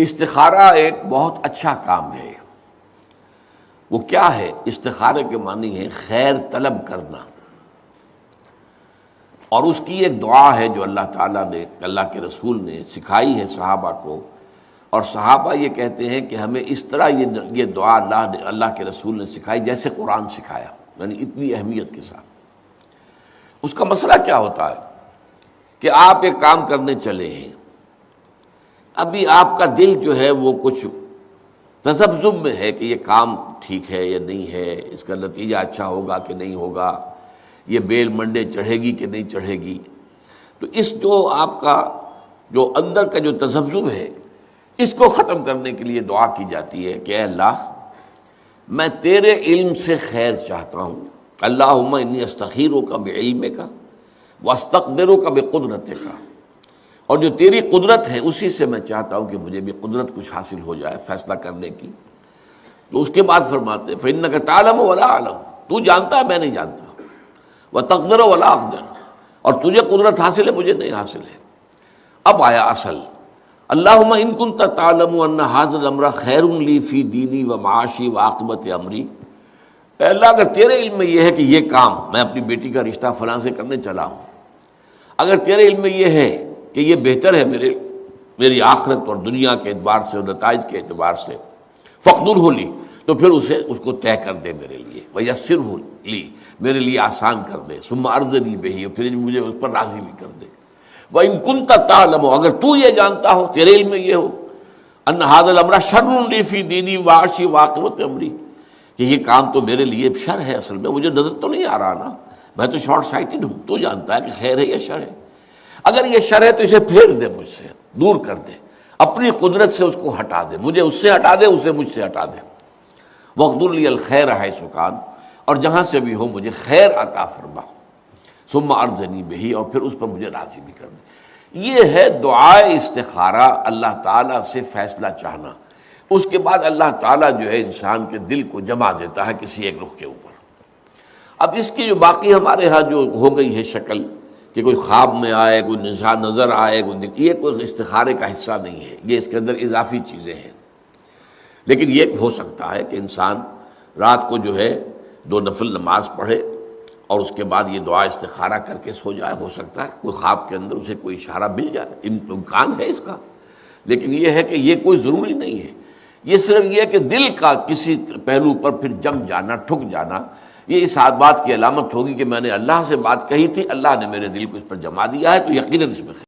استخارہ ایک بہت اچھا کام ہے۔ وہ کیا ہے؟ استخارے کے معنی ہے خیر طلب کرنا، اور اس کی ایک دعا ہے جو اللہ تعالیٰ نے، اللہ کے رسول نے سکھائی ہے صحابہ کو، اور صحابہ یہ کہتے ہیں کہ ہمیں اس طرح یہ دعا اللہ کے رسول نے سکھائی جیسے قرآن سکھایا، یعنی اتنی اہمیت کے ساتھ۔ اس کا مسئلہ کیا ہوتا ہے کہ آپ ایک کام کرنے چلے ہیں، ابھی آپ کا دل جو ہے وہ کچھ تذبذب میں ہے کہ یہ کام ٹھیک ہے یا نہیں ہے، اس کا نتیجہ اچھا ہوگا کہ نہیں ہوگا، یہ بیل منڈے چڑھے گی کہ نہیں چڑھے گی۔ تو اس جو آپ کا جو اندر کا جو تذبذب ہے، اس کو ختم کرنے کے لیے دعا کی جاتی ہے کہ اے اللہ، میں تیرے علم سے خیر چاہتا ہوں، اللہم انی استخیرک بعلمک واستقدرک بقدرتک، اور جو تیری قدرت ہے اسی سے میں چاہتا ہوں کہ مجھے بھی قدرت کچھ حاصل ہو جائے فیصلہ کرنے کی۔ تو اس کے بعد فرماتے ہیں فإنک تعلم ولا اعلم، تو جانتا ہے میں نہیں جانتا، وتقدر ولا اقدر، اور تجھے قدرت حاصل ہے مجھے نہیں حاصل ہے۔ اب آیا اصل، اللہم ان کنت تعلم ان ھذا الامر خیر لی فی دینی و معاشی و عاقبت امری، اے اللہ اگر تیرے علم میں یہ ہے کہ یہ کام میں اپنی بیٹی کا رشتہ فلاں سے کرنے چلا ہوں، اگر تیرے علم میں یہ ہے کہ یہ بہتر ہے میری آخرت اور دنیا کے اعتبار سے اور نتائج کے اعتبار سے، فقدرہ لی، تو پھر اس کو طے کر دے میرے لیے، ویسرہ لی، میرے لیے آسان کر دے، ثم ارضنی بہ، پھر مجھے اس پر راضی بھی کر دے۔ وَإِن كُنتَ تَعْلَمُ، اگر تو یہ جانتا ہو، تیرے علم میں یہ ہو، ان ھذا الامر شر لی فی دینی وعاشی وعاقبۃ امری، کہ یہ کام تو میرے لیے شر ہے، اصل میں مجھے نظر تو نہیں آ رہا نا، میں تو شارٹ سائٹڈ ہوں، تو جانتا ہے کہ خیر ہے یا شر ہے۔ اگر یہ شر ہے تو اسے پھیر دے، مجھ سے دور کر دے، اپنی قدرت سے اس کو ہٹا دے، مجھے اس سے ہٹا دے، اسے مجھ سے ہٹا دے۔ وَاقْدُرْ لِي الْخَيْرَ حَيْثُ كَانَ، اور جہاں سے بھی ہو مجھے خیر عطا فرما، ثم ارضنی بہ، اور پھر اس پر مجھے راضی بھی کر دے۔ یہ ہے دعائے استخارہ، اللہ تعالیٰ سے فیصلہ چاہنا۔ اس کے بعد اللہ تعالیٰ جو ہے انسان کے دل کو جما دیتا ہے کسی ایک رخ کے اوپر۔ اب اس کی جو باقی ہمارے ہاں جو ہو گئی ہے شکل کہ کوئی خواب میں آئے، کوئی نشان نظر آئے، یہ کوئی استخارے کا حصہ نہیں ہے، یہ اس کے اندر اضافی چیزیں ہیں۔ لیکن یہ ہو سکتا ہے کہ انسان رات کو جو ہے 2 نفل نماز پڑھے اور اس کے بعد یہ دعا استخارہ کر کے سو جائے، ہو سکتا ہے کوئی خواب کے اندر اسے کوئی اشارہ مل جائے، امکان ہے اس کا، لیکن یہ ہے کہ یہ کوئی ضروری نہیں ہے۔ یہ صرف یہ ہے کہ دل کا کسی پہلو پر پھر جم جانا، ٹھک جانا، یہ اس بات کی علامت ہوگی کہ میں نے اللہ سے بات کہی تھی، اللہ نے میرے دل کو اس پر جما دیا ہے، تو یقیناً اس میں